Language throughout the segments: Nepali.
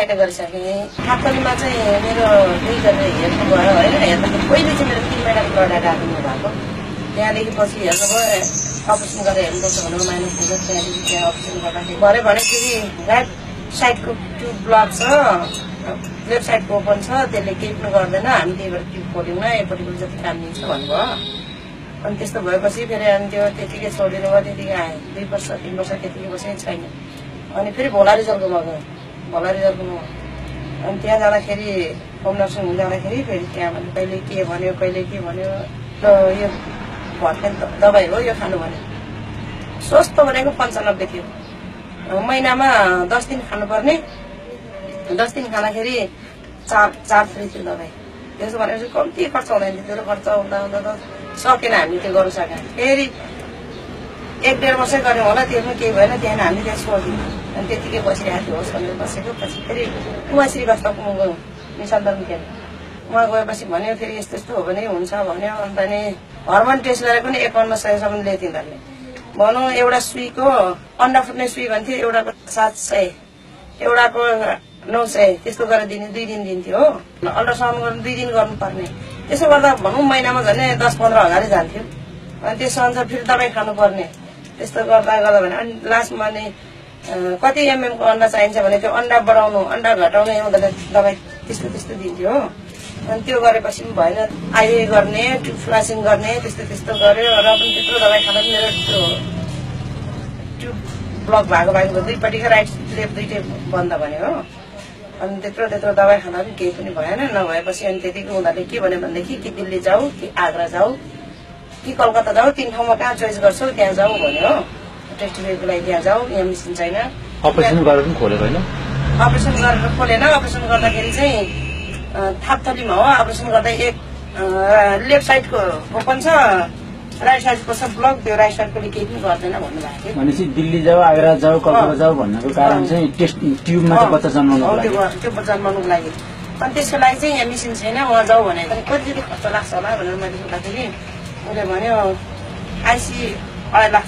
पहिला गरिसकेँ। खातलीमा चाहिँ मेरो दुईजना हेर्नु भयो होइन, हेर्दाखेरि पहिले चाहिँ मेरो 3 महिनाको लडा राख्नु भएको। त्यहाँदेखि पछि हेर्नुभयो अपरेसन गरेर हेर्नुपर्छ भनेर माइनस हुन्छ। त्यहाँदेखि त्यहाँ अपरेसन गर्दाखेरि भरे भनेखेरि राइट साइडको ट्युब ब्लक छ, लेफ्ट साइडको ओपन छ, त्यसले केही पनि गर्दैन, हामी त्यहीबाट ट्युब खोल्यौँ न, एकपट्टिको जति काम दिन्छ भन्नुभयो। अनि त्यस्तो भएपछि फेरि अनि त्यो त्यतिकै छोडिदिनु भयो। त्यतिकै आयो 2 वर्ष 3 वर्ष त्यतिकै बसेँ, छैन। अनि फेरि भोला रिजल्टकोमा गयो, भोला रिजल्टकोमा। अनि त्यहाँ जाँदाखेरि होम नर्सिङ हुन जाँदाखेरि फेरि त्यहाँ भने कहिले के भन्यो कहिले के भन्यो, र यो भर्ने दबाई हो यो खानु भन्यो। सस्तो भनेको 95 थियो। महिनामा 10 दिन खानुपर्ने, 10 दिन खाँदाखेरि 4 फ्री थियो दबाई। त्यसो भनेपछि कम्ती खर्च हुँदैन थियो। त्यो खर्च हुँदा हुँदा त सकेन, हामी त्यो गर्नु सकेन। फेरि 1-1.5 वर्ष गऱ्यौँ होला, त्यो पनि केही भएन। त्यहाँ हामीले त्यहाँ छोडिदियौँ। अनि त्यतिकै बसिरहेको थियो, होस् भनेर बसेको। पछि फेरि उहाँ श्रीवास्तवमा गयौँ, निसन्तान केन्द्र। उहाँ गएपछि भन्यो फेरि यस्तो यस्तो हो भने हुन्छ भन्यो। अन्त नि हर्मोन टेस्ट गरेर पनि 5100सम्म ल्यायो तिनीहरूले। भनौँ एउटा सुईको अन्डा फुट्ने सुई भन्थ्यो, एउटाको 700, एउटाको 900, त्यस्तो गरेर दिने। 2 दिन दिन्थ्यो हो। अल्ट्रासाउन्ड गर्नु 2 दिन गर्नुपर्ने। त्यसो गर्दा भनौँ महिनामा झन् 10-15 हजार जान्थ्यो। अनि त्यसो अनुसार फेरि दबाई खानुपर्ने। त्यस्तो गर्दा गर्दा भने अनि लास्टमा नि कति एमएमको अन्डा चाहिन्छ भने त्यो अन्डा बढाउनु, अन्डा घटाउनु हुँदैन, दबाई त्यस्तो त्यस्तो दिन्थ्यो हो। अनि त्यो गरेपछि पनि भएन, आइए गर्ने, ट्युब फ्लासिङ गर्ने, त्यस्तो त्यस्तो गर्यो। र पनि त्यत्रो दबाई खाँदा पनि मेरो त्यो ट्युब ब्लक भएको दुईपट्टिको राइट लेफ्ट दुइटै बन्द भन्यो हो। अनि त्यत्रो दबाई खाँदा पनि केही पनि भएन। नभएपछि अनि त्यतिको उनीहरूले के भन्यो भनेदेखि कि दिल्ली जाऊ कि आग्रा जाऊ कि कलकत्ता जाऊ, 3 ठाउँमा कहाँ चोइस गर्छौ त्यहाँ जाऊ भन्यो हो। टेस्टिफाईको लागि त्यहाँ जाऊ, यहाँ मिसिन छैन। अपरेसन गरेर पनि खोलेको होइन? अपरेसन गरेर खोलेन। अपरेसन गर्दाखेरि चाहिँ थापथलीमा हो। अपरेसन गर्दा एक लेफ्ट साइडको ओपन छ, राइट साइडको छ ब्लक। त्यो राइट साइडकोले केही पनि गर्दैन भन्नुभएको थियो। भनेपछि दिल्ली जाऊ, आग्रा जाऊ, कलकत्ता जाऊ भन्नको कारण चाहिँ टेस्ट ट्युबमा चाहिँ बच्चा जन्माउनुको लागि। त्यो जन्माउनुको लागि। अनि त्यसको लागि चाहिँ यहाँ मिसिन छैन, उहाँ जाऊ भने कति खर्च लाग्छ होला भनेर मैले सोद्धाखेरि उसले भन्यो आइसी 2.5 लाख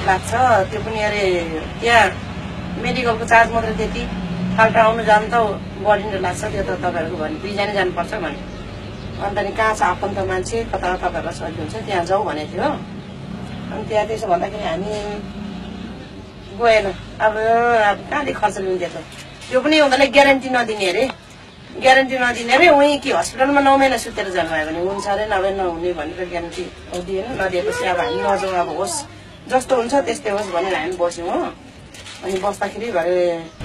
लाग्छ। त्यो पनि अरे त्यहाँ मेडिकलको चार्ज मात्रै त्यति, फाल्टो आउनु जानु त बढी लाग्छ। त्यो त तपाईँहरूको भने 2 जना जानुपर्छ भने। अन्त नि कहाँ छ आफन्त मान्छे, कता तपाईँहरूलाई सजिलो हुन्छ त्यहाँ जाऊ भनेको थियो। अनि त्यहाँ त्यसो भन्दाखेरि हामी गएन। अब कहाँदेखि खर्च लिन्थ्यो त? त्यो पनि उनीहरूले ग्यारेन्टी नदिने अरे, ग्यारेन्टी नदिने अरे। उहीँ कि हस्पिटलमा 9 महिना सुतेर जन्मायो भने हुन्छ अरे, नभए नहुने भनेर ग्यारेन्टी दिएन। नदिएपछि अब हामी नजाउँ, अब होस् जस्तो हुन्छ त्यस्तै होस् भनेर हामी बस्यौँ हो। अनि बस्दाखेरि भरे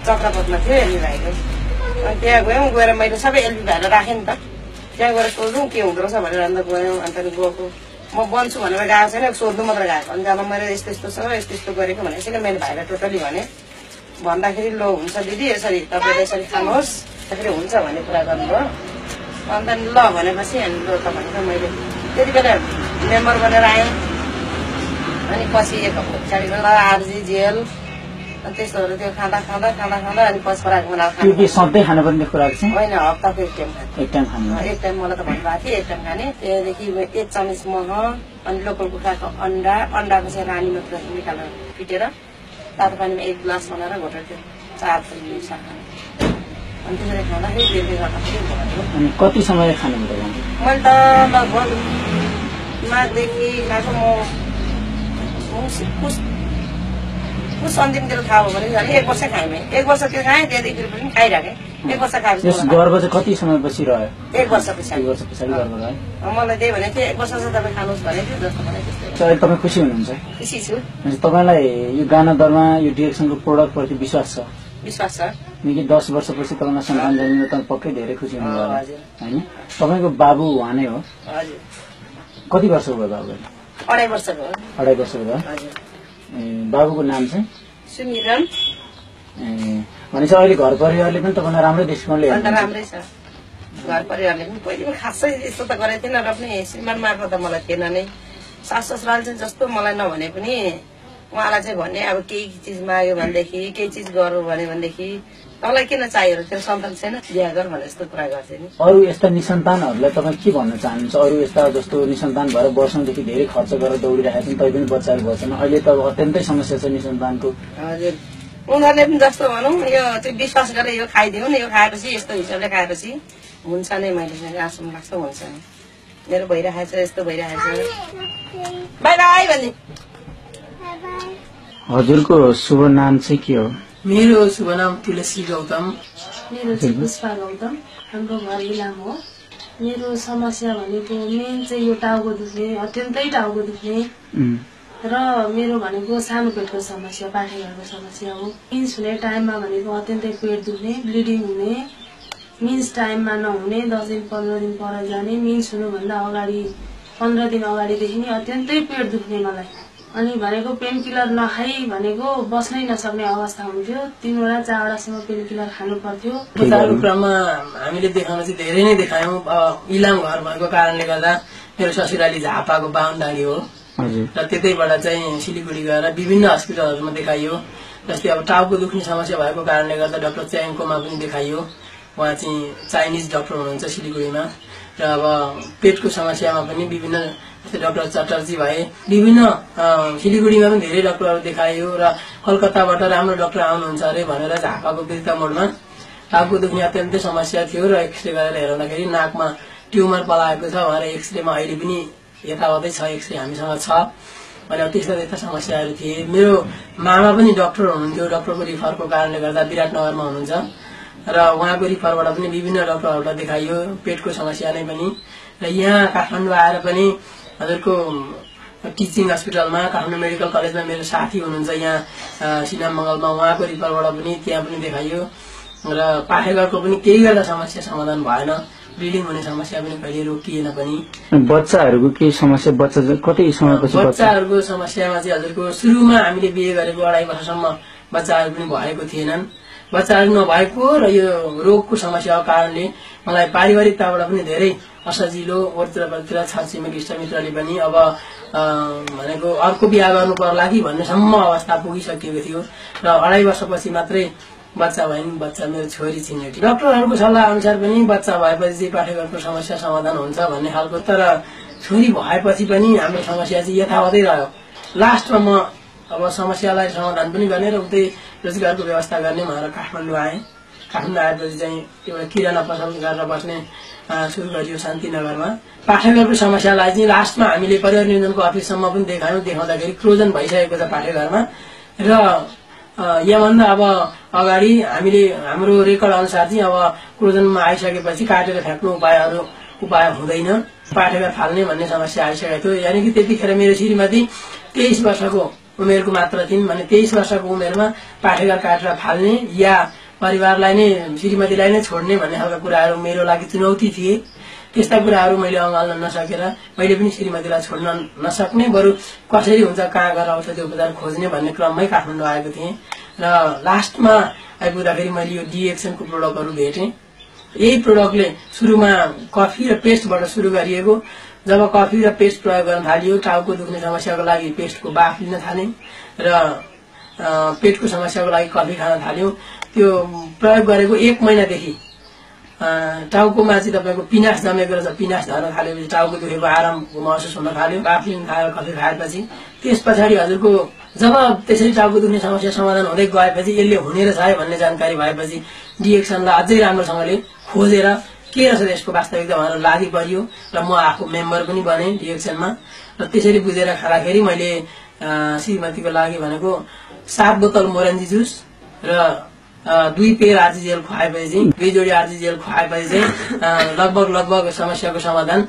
चक्रपथमा थियो एलबी भाइको। अनि त्यहाँ गयौँ, गएर मैले सबै एलबी भाइलाई राखेँ नि त। त्यहाँ गएर सोधौँ के हुँदो रहेछ भनेर। अन्त गयौँ। अन्त गएको म बन्छु भनेर गएको छैन, सोध्नु मात्र गएको। अनि जाँदा मैले यस्तो यस्तो छ, यस्तो यस्तो गरेको भनेपछि मैले भाइलाई टोटली भने। भन्दाखेरि लो हुन्छ दिदी, यसरी तपाईँले यसरी खानुहोस्, त्यसरी हुन्छ भन्ने कुरा गर्नुभयो। अन्त ल भनेपछि अनि लो त भनेर मैले त्यति बेला मेम्बर बनेर आएँ। अनि पछि 1 हप्ता पछाडि बेला आरजी जेल त्यस्तोहरू त्यो खाँदा अनि पछि खोराक बनाएर खानु। सधैँ खानुपर्ने खुराक चाहिँ होइन, हप्ताको 1 टाइम खाने। 1 टाइम खानु। 1 टाइम मलाई त भन्नुभएको थियो 1 टाइम खाने। त्यहाँदेखि 1 चम्च मह, अनि लोकल कुखुराको अन्डाको चाहिँ रानी मात्र निकालेर फिटेर तातो पानीमा 1 ग्लास बनाएर घोटेर 4 मिसा खाने। अनि त्यसरी खाँदाखेरि त्यसले गर्दाखेरि भयो। अनि कति समय खानु पर्यो? मैले त लगभग माघदेखि खाएको म उस अन्तिमतिर थाहा भयो भने झन् 1 वर्ष खाएँ। 1 वर्ष त्यो खाएँ, त्यहाँदेखि पनि खाइराखेँ। 1 वर्ष खाएपछि गर्भ चाहिँ कति समयपछि रह्यो? 1 वर्ष पछाडि। 1 वर्ष पछाडि गर्भ रह्यो। मलाई त्यही भनेको थियो 1 वर्ष चाहिँ तपाईँ खानुहोस् भनेको थियो, जस्तो भने त्यस्तै। अहिले तपाईँ खुसी हुनुहुन्छ? खुसी छु। तपाईँलाई यो गानादरमा यो डिरेक्सनको प्रोडक्टप्रति विश्वास छ? विश्वास छ। निकै 10 वर्षपछि तपाईँलाई सन्तान जन्मिँदा तपाईँ पक्कै धेरै खुसी हुनुभयो होइन? तपाईँको बाबु उहाँ नै हो? हजुर। कति वर्षको भयो बाबु? 2.5 वर्षको हो। 2.5 वर्षको भयो। हजुर। बाबुको नाम चाहिँ सुमिरन। भनेपछि अहिले घर परिवारले पनि तपाईँलाई राम्रै दृष्टिकोणले अन्त राम्रै छ। घर परिवारले पनि पहिले पनि खासै यस्तो त गरेको थिएन, र पनि श्रीमान मार्फत त मलाई थिएन नै। सास ससुराले चाहिँ जस्तो मलाई नभने पनि उहाँलाई चाहिँ भन्ने अब केही चिज माग्यो भनेदेखि, केही चिज गरौँ भनेदेखि तँलाई किन चाहियो र तेरो सन्तान छैन बिहा गर भने जस्तो कुरा गर्छ नि। अरू यस्ता निसन्तानहरूलाई तपाईँ के भन्न चाहनुहुन्छ? अरू यस्ता जस्तो निसन्तान भएर वर्षौंदेखि धेरै खर्च गरेर दौडिरहेका छन्, तै पनि बच्चाहरू भएछन्। अहिले त अत्यन्तै समस्या छ निसन्तानको। हजुर। उनीहरूले पनि जस्तो भनौँ यो त्यो विश्वास गरेर यो खाइदिउँ न यो खाएपछि यस्तो हिसाबले खाएपछि हुन्छ नै मैले चाहिँ आशा लाग्छ हुन्छ नि मेरो भइरहेछ यस्तो भइरहेछ बाई बाई भन्ने हजुरको शुभ नाम चाहिँ के हो मेरो शुभ नाम तुलसी गौतम मेरो चाहिँ पुष्पा गौतम हाम्रो घर इलाम हो मेरो समस्या भनेको मेन चाहिँ यो टाउको दुख्ने अत्यन्तै टाउको दुख्ने र मेरो भनेको सानो पेटको समस्या पाठेघरको समस्या हो मिन्स हुने टाइममा भनेको अत्यन्तै पेट दुख्ने ब्लिडिङ हुने मिन्स टाइममा नहुने 10 दिन 15 दिन पर जाने मिन्स हुनुभन्दा अगाडि 15 दिन अगाडिदेखि नै अत्यन्तै पेट दुख्ने मलाई अनि भनेको पेन किलर नखाई भनेको बस्नै नसक्ने अवस्था हुन्थ्यो 3 वटा 4 वटासम्म पेन किलर खानु पर्थ्यो उपचारको क्रममा हामीले देखाउन चाहिँ धेरै नै देखायौं इलाम घर भएको कारणले गर्दा मेरो ससुराली झापाको बाहुनडाँडी हो र त्यतैबाट चाहिँ सिलिगुडी गएर विभिन्न अस्पतालहरुमा देखाइयो जस्तै अब टाउको दुख्ने समस्या भएको कारणले गर्दा डाक्टर च्याङकोमा पनि देखाइयो उहाँ चाहिँ चाइनिज डाक्टर हुनुहुन्छ सिलिगुडीमा र अब पेटको समस्यामा पनि विभिन्न डाक्टर चटर्जी भए विभिन्न सिलिगुडीमा पनि धेरै डाक्टरहरू देखाइयो र कलकत्ताबाट राम्रो डाक्टर आउनुहुन्छ अरे भनेर झापाको बिर्ता मोडमा टाउको दुख्ने अत्यन्तै समस्या थियो र एक्सरे गरेर हेर्दाखेरि नाकमा ट्युमर पलाएको छ भनेर एक्सरेमा अहिले पनि यताउतै छ एक्सरे हामीसँग छ अनि त्यस्ता त्यस्ता समस्याहरू थिए मेरो मामा पनि डाक्टर हुनुहुन्थ्यो डाक्टरको रिफरको कारणले गर्दा विराटनगरमा हुनुहुन्छ र उहाँको रिफरबाट पनि विभिन्न डाक्टरहरूलाई देखाइयो पेटको समस्या नै पनि र यहाँ काठमाडौँ आएर पनि हजुरको टिचिङ हस्पिटलमा काठमाडौँ मेडिकल कलेजमा मेरो साथी हुनुहुन्छ यहाँ सिनाम मङ्गलमा उहाँको रिफरबाट पनि त्यहाँ पनि देखाइयो र पाठेघरको पनि केही गर्दा समस्या समाधान भएन ब्लिडिङ हुने समस्या पनि कहिले रोकिएन पनि बच्चाहरूको के समस्या बच्चा कति समयपछि बच्चाहरूको समस्यामा चाहिँ हजुरको सुरुमा हामीले बिहे गरेको 2.5 वर्षसम्म बच्चाहरू पनि भएको थिएनन् बच्चाहरू नभएको र यो रोगको समस्याको कारणले मलाई पारिवारिकताबाट पनि धेरै असजिलो वरतिर छरछिमेकी इष्टमित्रले पनि अब भनेको अर्को बिहा गर्नु पर्ला कि भन्नेसम्म अवस्था पुगिसकेको थियो र 2.5 वर्षपछि मात्रै बच्चा भइन् बच्चा मेरो छोरी छिमेकी डाक्टरहरूको सल्लाह अनुसार पनि बच्चा भएपछि चाहिँ पाठेघरको समस्या समाधान हुन्छ भन्ने खालको तर छोरी भएपछि पनि हाम्रो समस्या चाहिँ यथावतै रह्यो लास्टमा म अब समस्यालाई समाधान पनि गर्ने र उतै रोजगारको व्यवस्था गर्ने भनेर काठमाडौँ आएँ काठमाडौँ आएपछि चाहिँ एउटा किराना पसल गरेर बस्ने सुरु गरियो शान्तिनगरमा पाठेघरको समस्यालाई चाहिँ लास्टमा हामीले परिवार नियोजनको अफिससम्म पनि देखायौँ देखाउँदाखेरि क्लोजन भइसकेको छ पाठेघरमा र योभन्दा अब अगाडि हामीले हाम्रो रेकर्ड अनुसार चाहिँ अब क्लोजनमा आइसकेपछि काटेर फ्याँक्नु उपाय हुँदैन पाठेघर फाल्ने भन्ने समस्या आइसकेको थियो यानि कि त्यतिखेर मेरो श्रीमती 23 वर्षको उमेरको मात्र थिइन् भने 23 वर्षको उमेरमा पाठेघर काटेर फाल्ने या परिवारलाई नै श्रीमतीलाई नै छोड्ने भन्ने खालका कुराहरू मेरो लागि चुनौती थिए त्यस्ता कुराहरू मैले अँगाल्न नसकेर मैले पनि श्रीमतीलाई छोड्न नसक्ने बरु कसरी हुन्छ कहाँ गएर औषधि उपचार खोज्ने भन्ने क्रममै काठमाडौँ आएको थिएँ र लास्टमा आइपुग्दाखेरि मैले यो डिएक्सनको प्रोडक्टहरू भेटेँ यही प्रोडक्टले सुरुमा कफी र पेस्टबाट सुरु गरिएको जब कफी र पेस्ट प्रयोग गर्न थालियो टाउको दुख्ने समस्याको लागि पेस्टको बाफ लिन थाले र पेटको समस्याको लागि कफी खान थाल्यो त्यो प्रयोग गरेको 1 महिनादेखि टाउकोमा चाहिँ तपाईको पिनास जमेको रहेछ पिनास झर्न थालेपछि टाउको दुखेको आराम महसुस हुन थाल्यो बाफ लिन थालेर कफी खाएपछि त्यस पछाडि हजुरको जब त्यसरी टाउको दुख्ने समस्या समाधान हुँदै गएपछि यसले हुने रहेछ है भन्ने जानकारी भएपछि डिएक्सनलाई अझै राम्रोसँगले खोजेर के रहेछ यसको वास्तविकता भनेर लागि परियो र म आफू मेम्बर पनि बने डिएक्सनमा र त्यसरी बुझेर खाँदाखेरि मैले श्रीमतीको लागि भनेको 7 बोतल मोरन्जी जुस र 2 पेयर आरजी जेल खुवाएपछि चाहिँ 2 जोडी आरजी जेल खुवाएपछि चाहिँ लगभग समस्याको समाधान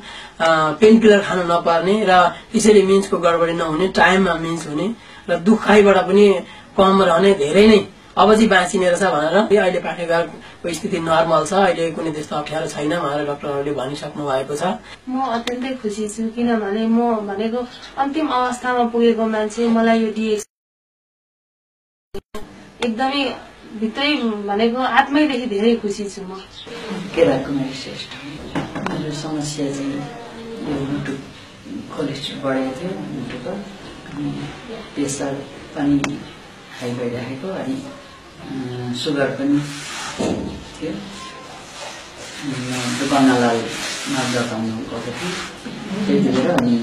पेन किलर खानु नपर्ने र त्यसरी मिन्सको गडबडी नहुने टाइममा मिन्स हुने र दुखाइबाट पनि कम रहने धेरै नै अब चाहिँ बाँचिने रहेछ भनेर अहिले पाठेघरको स्थिति नर्मल छ अहिले कुनै त्यस्तो अप्ठ्यारो छैन भनेर डाक्टरहरूले भनिसक्नु भएको छ म अत्यन्तै खुसी छु किनभने म भनेको अन्तिम अवस्थामा पुगेको मान्छे मलाई यो डिएक्स एकदमै भित्रै भनेको आत्मैदेखि धेरै खुसी छु म केला कुमारी श्रेष्ठ मेरो समस्या चाहिँ यो मुटु कोलेस्ट्रोल बढेको थियो मुटुको अनि प्रेसर पनि हाई भइरहेको अनि सुगर पनि थियो दुकानलाई देखाउनु गएको थिएँ त्यति बेला अनि